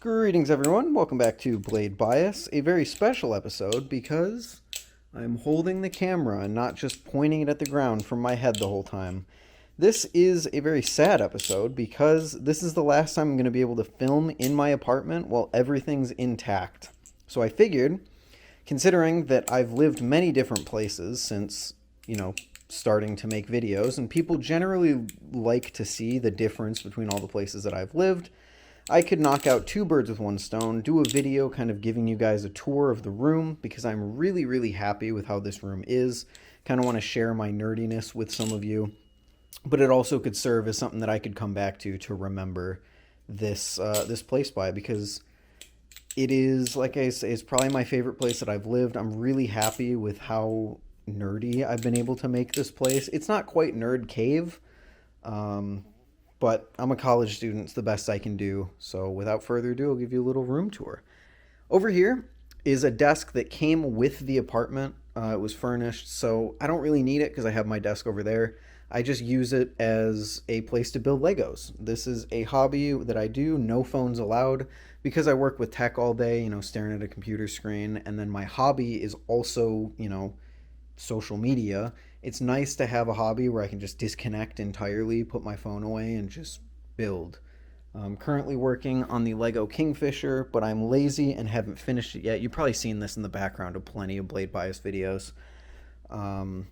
Greetings, everyone. Welcome back to Blade Bias, a very special episode because I'm holding the camera and not just pointing it at the ground from my head the whole time. This is a very sad episode because this is the last time I'm going to be able to film in my apartment while everything's intact. So I figured, considering that I've lived many different places since, starting to make videos, and people generally like to see the difference between all the places that I've lived, I could knock out two birds with one stone, do a video kind of giving you guys a tour of the room because I'm really, really happy with how this room is. Kind of want to share my nerdiness with some of you, but it also could serve as something that I could come back to remember this place by, because it is, like I say, it's probably my favorite place that I've lived. I'm really happy with how nerdy I've been able to make this place. It's not quite Nerd Cave, but I'm a college student. It's the best I can do. So without further ado, I'll give you a little room tour. Over here is a desk that came with the apartment. It was furnished, so I don't really need it because I have my desk over there. I just use it as a place to build Legos. This is a hobby that I do, no phones allowed, because I work with tech all day, staring at a computer screen. And then my hobby is also, social media. It's nice to have a hobby where I can just disconnect entirely, put my phone away, and just build. I'm currently working on the Lego Kingfisher, but I'm lazy and haven't finished it yet. You've probably seen this in the background of plenty of Blade Bias videos. But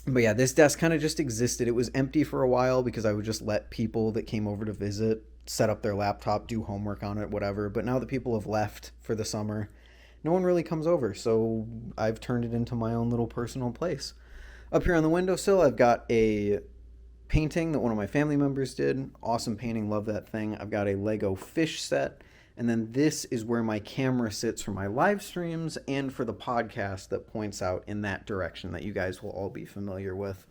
yeah, this desk kind of just existed. It was empty for a while because I would just let people that came over to visit set up their laptop, do homework on it, whatever. But now that people have left for the summer, no one really comes over, so I've turned it into my own little personal place. Up here on the windowsill, I've got a painting that one of my family members did. Awesome painting, love that thing. I've got a Lego fish set, and then this is where my camera sits for my live streams and for the podcast that points out in that direction that you guys will all be familiar with.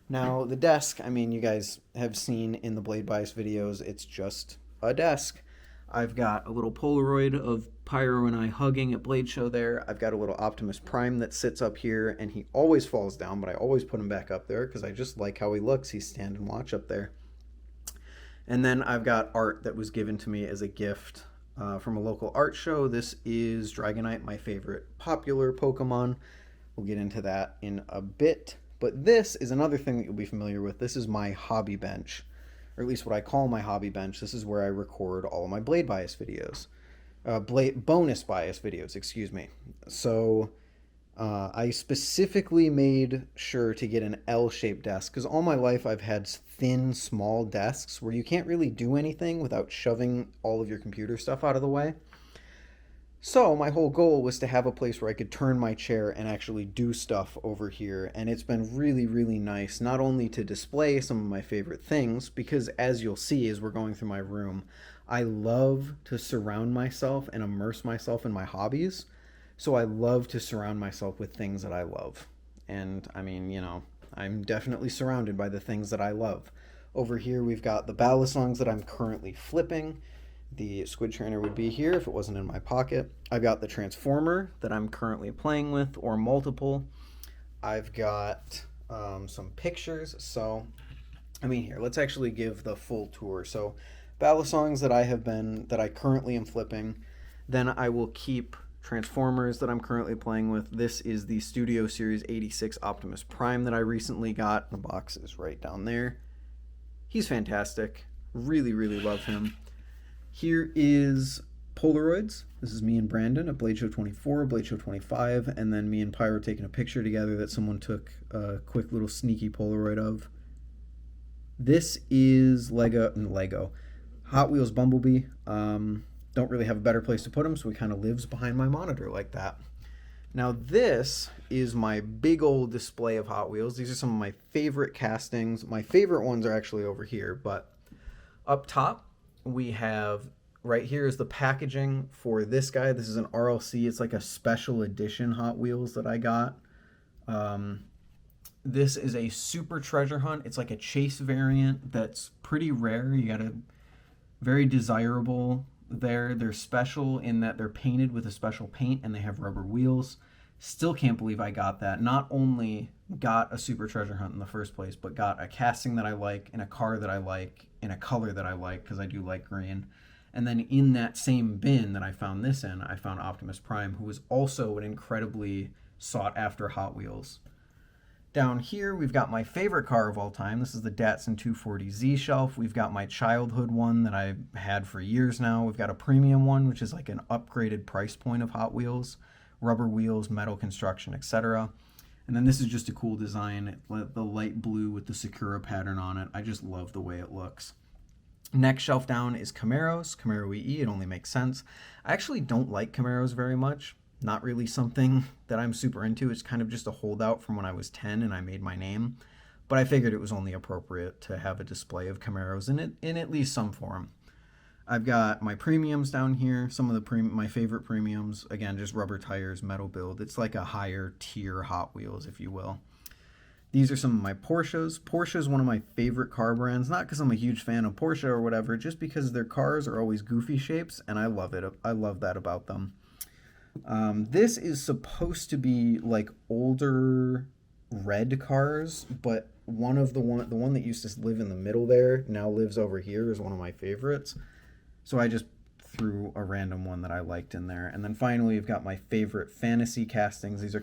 Now, the desk, you guys have seen in the Blade Bias videos, it's just a desk. I've got a little Polaroid of Pyro and I hugging at Blade Show there. I've got a little Optimus Prime that sits up here, and he always falls down, but I always put him back up there because I just like how he looks. He's stand and watch up there. And then I've got art that was given to me as a gift from a local art show. This is Dragonite, my favorite popular Pokemon. We'll get into that in a bit. But this is another thing that you'll be familiar with. This is my hobby bench, or at least what I call my hobby bench. This is where I record all of my Blade Bias videos. Bonus Bias videos, excuse me. So I specifically made sure to get an L-shaped desk because all my life I've had thin, small desks where you can't really do anything without shoving all of your computer stuff out of the way. So my whole goal was to have a place where I could turn my chair and actually do stuff over here. And it's been really, really nice, not only to display some of my favorite things, because as you'll see as we're going through my room, I love to surround myself and immerse myself in my hobbies. So I love to surround myself with things that I love. And I'm definitely surrounded by the things that I love. Over here we've got the ballad songs that I'm currently flipping. The squid trainer would be here if it wasn't in my pocket. I've got the transformer that I'm currently playing with, or multiple. I've got some pictures. So, here, let's actually give the full tour. So, ballad songs that I currently am flipping. Then I will keep transformers that I'm currently playing with. This is the Studio Series 86 Optimus Prime that I recently got. The box is right down there. He's fantastic. Really, really love him. Here is Polaroids. This is me and Brandon at Blade Show 24, Blade Show 25, and then me and Pyro taking a picture together that someone took a quick little sneaky Polaroid of. This is Lego Hot Wheels Bumblebee. Don't really have a better place to put him, so he kind of lives behind my monitor like that. Now this is my big old display of Hot Wheels. These are some of my favorite castings. My favorite ones are actually over here, but up top, we have right here is the packaging for this guy. This is an RLC. It's like a special edition Hot Wheels that I got. This is a super treasure hunt. It's like a chase variant that's pretty rare. You got a very desirable there. They're special in that they're painted with a special paint and they have rubber wheels. Still can't believe I got that. Not only got a super treasure hunt in the first place, but got a casting that I like, in a car that I like, in a color that I like, because I do like green. And then in that same bin that I found this in, I found Optimus Prime, who was also an incredibly sought after Hot Wheels. Down here, we've got my favorite car of all time. This is the Datsun 240Z shelf. We've got my childhood one that I've had for years now. We've got a premium one, which is like an upgraded price point of Hot Wheels. Rubber wheels, metal construction, etc. And then this is just a cool design. The light blue with the Sakura pattern on it. I just love the way it looks. Next shelf down is camaro's. camaroEE, it only makes sense. I actually don't like camaro's very much. Not really something that I'm super into. It's kind of just a holdout from when I was 10 and I made my name. But I figured it was only appropriate to have a display of camaro's in at least some form. I've got my premiums down here. Some of my favorite premiums. Again, just rubber tires, metal build. It's like a higher tier Hot Wheels, if you will. These are some of my Porsches. Porsche is one of my favorite car brands. Not because I'm a huge fan of Porsche or whatever, just because their cars are always goofy shapes, and I love it. I love that about them. This is supposed to be like older red cars, but the one that used to live in the middle there now lives over here is one of my favorites. So I just threw a random one that I liked in there. And then finally, you've got my favorite fantasy castings. These are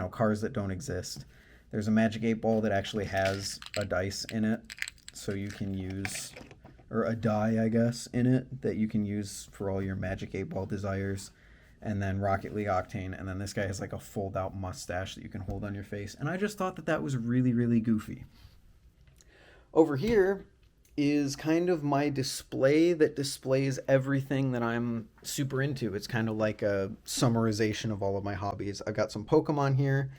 cars that don't exist. There's a Magic 8 Ball that actually has a dice in it, so you can use, or a die, I guess, in it that you can use for all your Magic 8 Ball desires. And then Rocket League Octane, and then this guy has like a fold-out mustache that you can hold on your face. And I just thought that was really, really goofy. Over here is kind of my display that displays everything that I'm super into. It's kind of like a summarization of all of my hobbies. I've got some Pokemon here.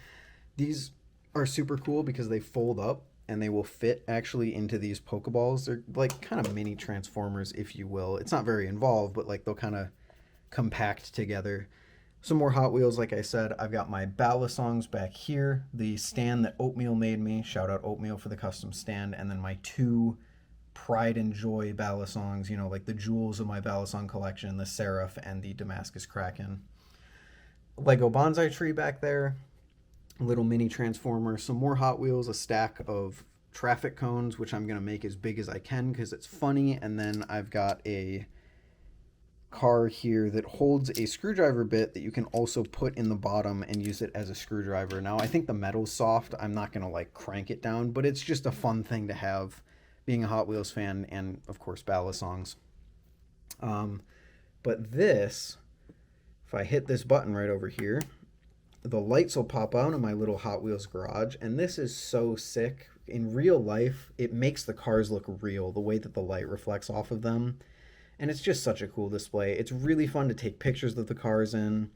These are super cool because they fold up and they will fit actually into these Pokeballs. They're like kind of mini Transformers, if you will. It's not very involved, but like they'll kind of compact together. Some more Hot Wheels, like I said. I've got my Balisongs back here, the stand that Oatmeal made me. Shout out Oatmeal for the custom stand. And then my two Pride and Joy Balisongs, like the jewels of my Balisong collection, the Seraph and the Damascus Kraken. Lego bonsai tree back there, little mini Transformer, some more Hot Wheels, a stack of traffic cones, which I'm going to make as big as I can because it's funny. And then I've got a car here that holds a screwdriver bit that you can also put in the bottom and use it as a screwdriver. Now, I think the metal's soft. I'm not going to like crank it down, but it's just a fun thing to have being a Hot Wheels fan and, of course, Balisongs. But this, if I hit this button right over here, the lights will pop out in my little Hot Wheels garage, and this is so sick. In real life, it makes the cars look real, the way that the light reflects off of them. And it's just such a cool display. It's really fun to take pictures of the cars in.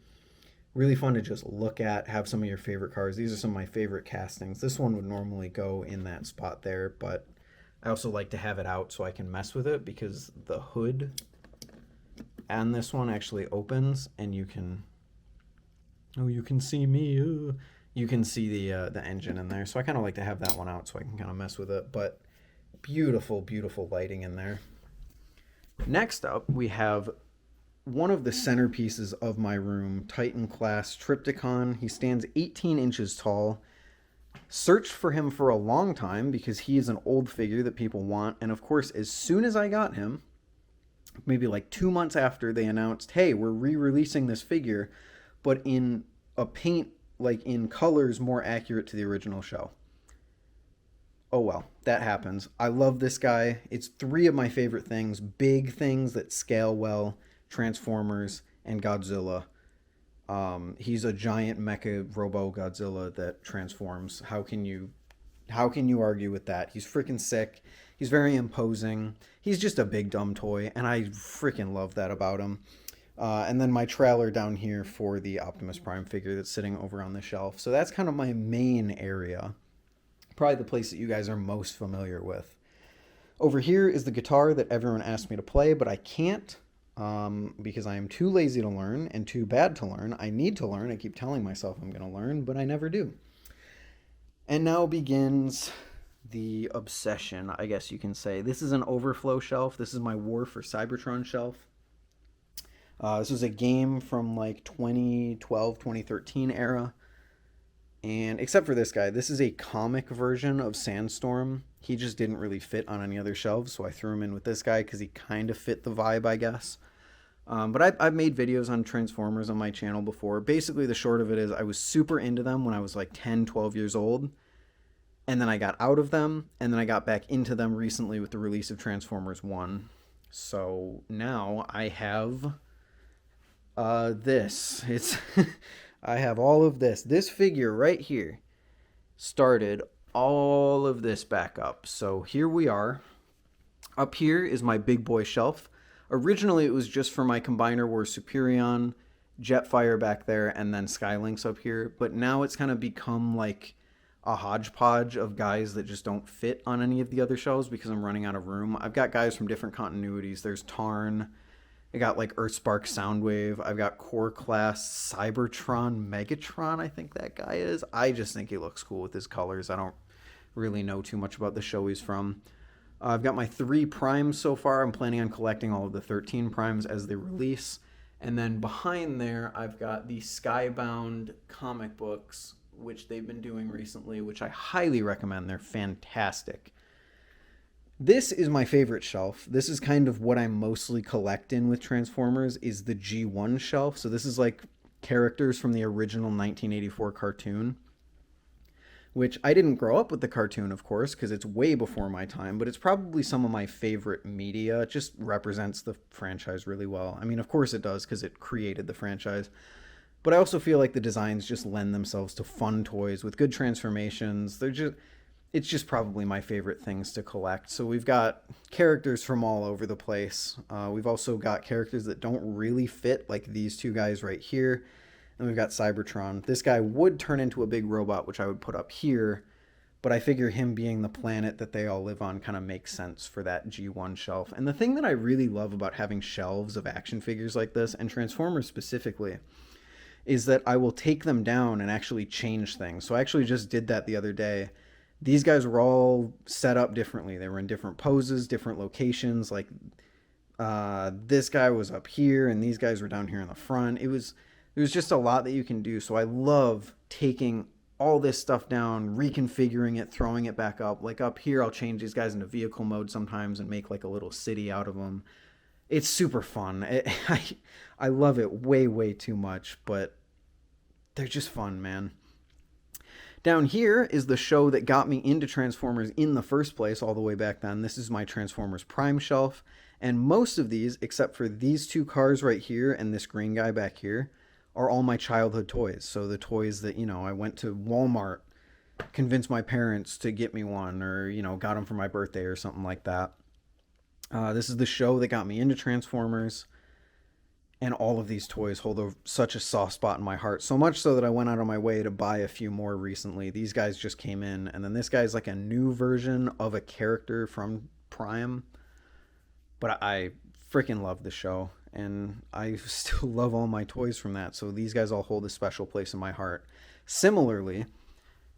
Really fun to just look at, have some of your favorite cars. These are some of my favorite castings. This one would normally go in that spot there, but I also like to have it out so I can mess with it because the hood and this one actually opens and you can see me. You can see the engine in there. So I kind of like to have that one out so I can kind of mess with it. But beautiful, beautiful lighting in there. Next up, we have one of the centerpieces of my room, Titan class Trypticon. He stands 18 inches tall. Searched for him for a long time because he is an old figure that people want. And of course, as soon as I got him, maybe like 2 months after, they announced, hey, we're re-releasing this figure, but in a paint, like in colors more accurate to the original show. Oh well, that happens. I love this guy. It's three of my favorite things. Big things that scale well. Transformers and Godzilla. He's a giant mecha robo Godzilla that transforms. How can you argue with that? He's freaking sick. He's very imposing. He's just a big dumb toy, and I freaking love that about him. And then my trailer down here for the Optimus Prime figure that's sitting over on the shelf. So that's kind of my main area. Probably the place that you guys are most familiar with. Over here is the guitar that everyone asked me to play, but I can't because I am too lazy to learn and too bad to learn. I need to learn. I keep telling myself I'm going to learn, but I never do. And now begins the obsession, I guess you can say. This is an overflow shelf. This is my War for Cybertron shelf. This was a game from like 2012, 2013 era. And except for this guy, this is a comic version of Sandstorm. He just didn't really fit on any other shelves, so I threw him in with this guy because he kind of fit the vibe, I guess. But I've made videos on Transformers on my channel before. Basically, the short of it is I was super into them when I was like 10, 12 years old. And then I got out of them, and then I got back into them recently with the release of Transformers 1. So now I have this. It's I have all of this. This figure right here started all of this back up. So here we are. Up here is my big boy shelf. Originally, it was just for my Combiner Wars Superion, Jetfire back there, and then Skylinks up here. But now it's kind of become like a hodgepodge of guys that just don't fit on any of the other shelves because I'm running out of room. I've got guys from different continuities. There's Tarn. I got like Earthspark Soundwave. I've got Core Class Cybertron Megatron, I think that guy is. I just think he looks cool with his colors. I don't really know too much about the show he's from. I've got my 3 primes so far. I'm planning on collecting all of the 13 primes as they release. And then behind there, I've got the Skybound comic books, which they've been doing recently, which I highly recommend. They're fantastic. This is my favorite shelf. This is kind of what I mostly collect in with Transformers, is the G1 shelf. So this is like characters from the original 1984 cartoon, which I didn't grow up with the cartoon, of course, because it's way before my time, but it's probably some of my favorite media. It just represents the franchise really well. I mean, of course it does, because it created the franchise. But I also feel like the designs just lend themselves to fun toys with good transformations. It's just probably my favorite things to collect. So we've got characters from all over the place. We've also got characters that don't really fit, like these 2 guys right here. And we've got Cybertron. This guy would turn into a big robot, which I would put up here. But I figure him being the planet that they all live on kind of makes sense for that G1 shelf. And the thing that I really love about having shelves of action figures like this, and Transformers specifically, is that I will take them down and actually change things. So I actually just did that the other day. These guys were all set up differently. They were in different poses, different locations. Like this guy was up here, and these guys were down here in the front. It was just a lot that you can do. So I love taking all this stuff down, reconfiguring it, throwing it back up. Like up here, I'll change these guys into vehicle mode sometimes and make like a little city out of them. It's super fun. I love it way, way too much, but they're just fun, man. Down here is the show that got me into Transformers in the first place all the way back then. This is my Transformers Prime shelf. And most of these, except for these 2 cars right here and this green guy back here, are all my childhood toys. So the toys that, I went to Walmart, convinced my parents to get me one, or, got them for my birthday or something like that. This is the show that got me into Transformers. And all of these toys hold such a soft spot in my heart. So much so that I went out of my way to buy a few more recently. These guys just came in. And then this guy's like a new version of a character from Prime. But I freaking love the show. And I still love all my toys from that. So these guys all hold a special place in my heart. Similarly,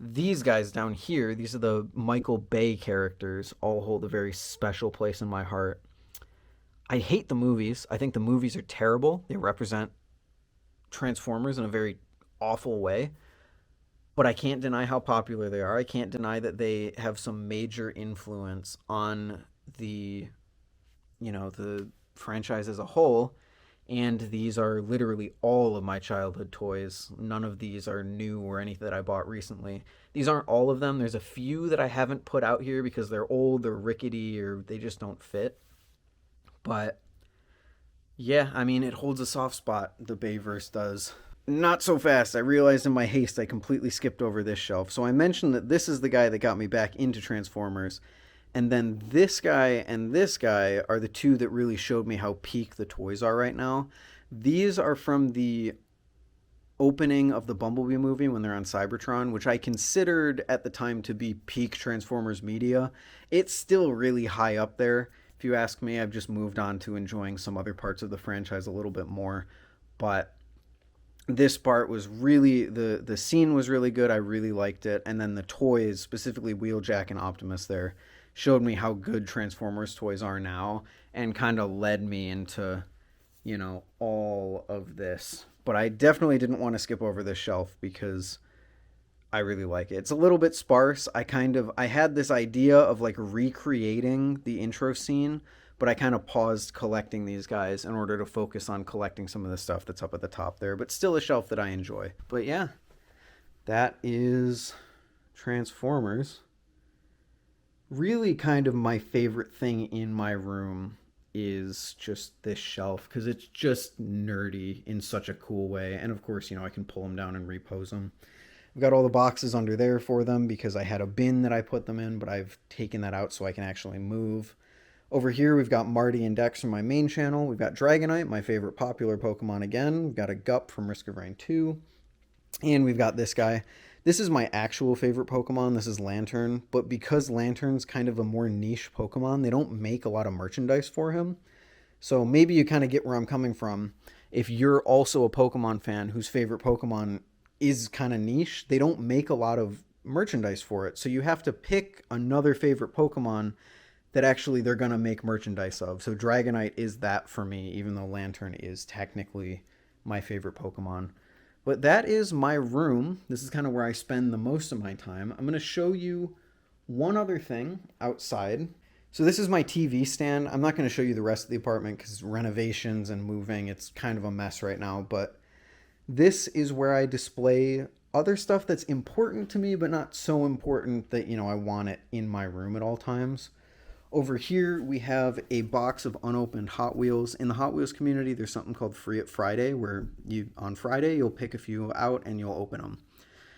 these guys down here, these are the Michael Bay characters, all hold a very special place in my heart. I hate the movies. I think the movies are terrible. They represent Transformers in a very awful way. But I can't deny how popular they are. I can't deny that they have some major influence on the franchise as a whole. And these are literally all of my childhood toys. None of these are new or anything that I bought recently. These aren't all of them. There's a few that I haven't put out here because they're old, they're rickety, or they just don't fit. But yeah, I mean, it holds a soft spot, the Bayverse does. Not so fast. I realized in my haste I completely skipped over this shelf. So I mentioned that this is the guy that got me back into Transformers. And then this guy and this guy are the 2 that really showed me how peak the toys are right now. These are from the opening of the Bumblebee movie when they're on Cybertron, which I considered at the time to be peak Transformers media. It's still really high up there. If you ask me, I've just moved on to enjoying some other parts of the franchise a little bit more. But this part was really, the scene was really good. I really liked it. And then the toys, specifically Wheeljack and Optimus there, showed me how good Transformers toys are now and kind of led me into, all of this. But I definitely didn't want to skip over this shelf because I really like it. It's a little bit sparse. I had this idea of like recreating the intro scene, but I kind of paused collecting these guys in order to focus on collecting some of the stuff that's up at the top there, but still a shelf that I enjoy. But yeah, that is Transformers. Really kind of my favorite thing in my room is just this shelf because it's just nerdy in such a cool way. And of course, I can pull them down and repose them. I've got all the boxes under there for them because I had a bin that I put them in, but I've taken that out so I can actually move. Over here, we've got Marty and Dex from my main channel. We've got Dragonite, my favorite popular Pokemon again. We've got a Gup from Risk of Rain 2. And we've got this guy. This is my actual favorite Pokemon. This is Lantern. But because Lantern's kind of a more niche Pokemon, they don't make a lot of merchandise for him. So maybe you kind of get where I'm coming from. If you're also a Pokemon fan whose favorite Pokemon is kind of niche, they don't make a lot of merchandise for it. So you have to pick another favorite Pokemon that actually they're going to make merchandise of. So Dragonite is that for me, even though Lantern is technically my favorite Pokemon. But that is my room. This is kind of where I spend the most of my time. I'm going to show you one other thing outside. So this is my TV stand. I'm not going to show you the rest of the apartment because renovations and moving, it's kind of a mess right now. But this is where I display other stuff that's important to me, but not so important that, I want it in my room at all times. Over here, we have a box of unopened Hot Wheels. In the Hot Wheels community, there's something called Free It Friday, where on Friday, you'll pick a few out and you'll open them.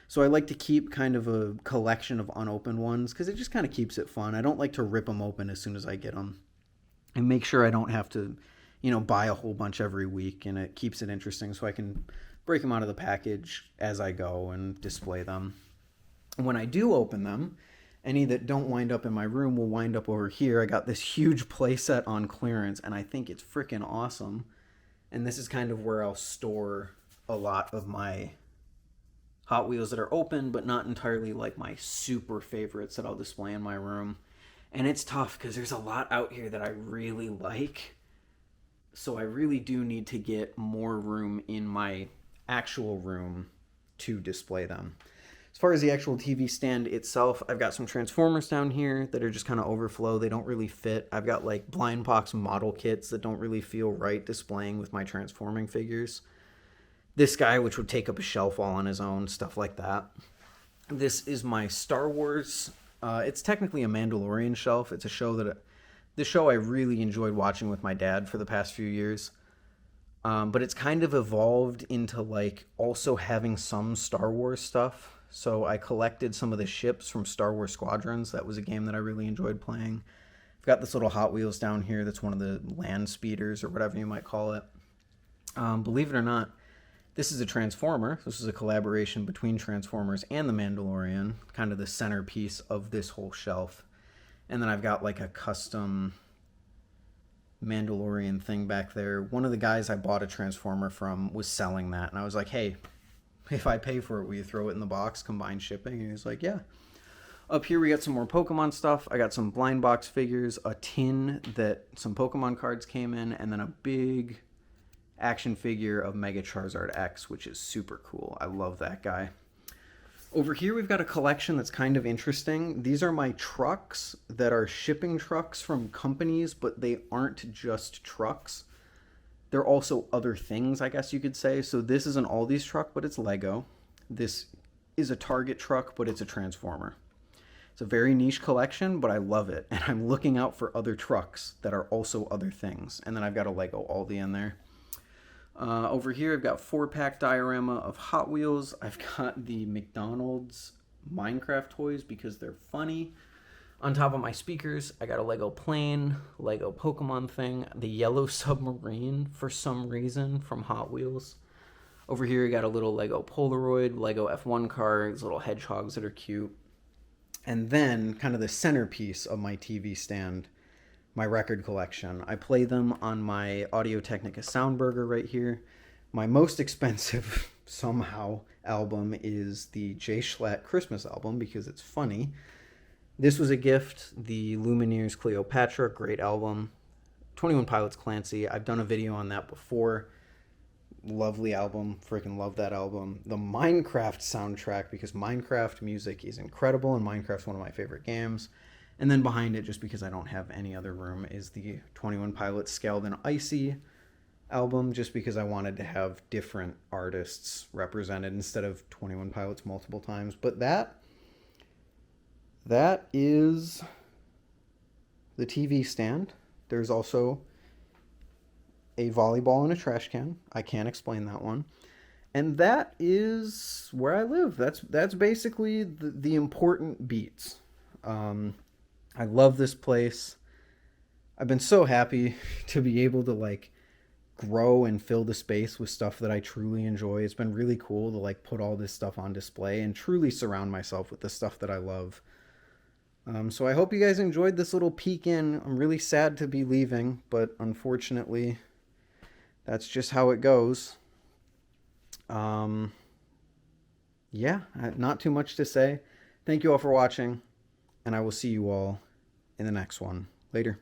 So I like to keep kind of a collection of unopened ones because it just kind of keeps it fun. I don't like to rip them open as soon as I get them. And make sure I don't have to, buy a whole bunch every week. And it keeps it interesting so I can break them out of the package as I go and display them. And when I do open them, any that don't wind up in my room will wind up over here. I got this huge playset on clearance, and I think it's freaking awesome. And this is kind of where I'll store a lot of my Hot Wheels that are open, but not entirely like my super favorites that I'll display in my room. And it's tough because there's a lot out here that I really like. So I really do need to get more room in my actual room to display them. As far as the actual TV stand itself, I've got some Transformers down here that are just kind of overflow. They don't really fit. I've got like blind box model kits that don't really feel right displaying with my transforming figures. This guy, which would take up a shelf all on his own, stuff like that. This is my Star Wars. It's technically a Mandalorian shelf. It's a show this show I really enjoyed watching with my dad for the past few years. But it's kind of evolved into like also having some Star Wars stuff. So I collected some of the ships from Star Wars Squadrons. That was a game that I really enjoyed playing. I've got this little Hot Wheels down here that's one of the land speeders or whatever you might call it. Believe it or not, this is a Transformer. This is a collaboration between Transformers and The Mandalorian, kind of the centerpiece of this whole shelf. And then I've got like a custom Mandalorian thing back there. One of the guys I bought a Transformer from was selling that, and I was like, hey, if I pay for it, will you throw it in the box, combined shipping? And he was like, yeah. Up here, we got some more Pokemon stuff. I got some blind box figures, a tin that some Pokemon cards came in, and then a big action figure of Mega Charizard X, which is super cool. I love that guy. Over here, we've got a collection that's kind of interesting. These are my trucks that are shipping trucks from companies, but they aren't just trucks. They're also other things, I guess you could say. So this is an Aldi's truck, but it's Lego. This is a Target truck, but it's a Transformer. It's a very niche collection, but I love it. And I'm looking out for other trucks that are also other things. And then I've got a Lego Aldi in there. Over here, I've got 4-pack diorama of Hot Wheels. I've got the McDonald's Minecraft toys because they're funny. On top of my speakers, I got a Lego plane, Lego Pokemon thing, the yellow submarine for some reason from Hot Wheels. Over here, I got a little Lego Polaroid, Lego F1 car, these little hedgehogs that are cute. And then, kind of the centerpiece of my TV stand, my record collection. I play them on my Audio-Technica Soundburger right here. My most expensive, somehow, album is the Jay Schlatt Christmas album because it's funny. This was a gift. The Lumineers Cleopatra, great album. 21 Pilots Clancy, I've done a video on that before. Lovely album. Freaking love that album. The Minecraft soundtrack, because Minecraft music is incredible and Minecraft's one of my favorite games. And then behind it, just because I don't have any other room, is the 21 Pilots Scaled and Icy album, just because I wanted to have different artists represented instead of 21 Pilots multiple times. But that is the TV stand. There's also a volleyball in a trash can. I can't explain that one. And that is where I live. That's basically the important beats. I love this place. I've been so happy to be able to like grow and fill the space with stuff that I truly enjoy. It's been really cool to like put all this stuff on display and truly surround myself with the stuff that I love. So I hope you guys enjoyed this little peek in. I'm really sad to be leaving, but unfortunately, that's just how it goes. Yeah, not too much to say. Thank you all for watching, and I will see you all in the next one. Later.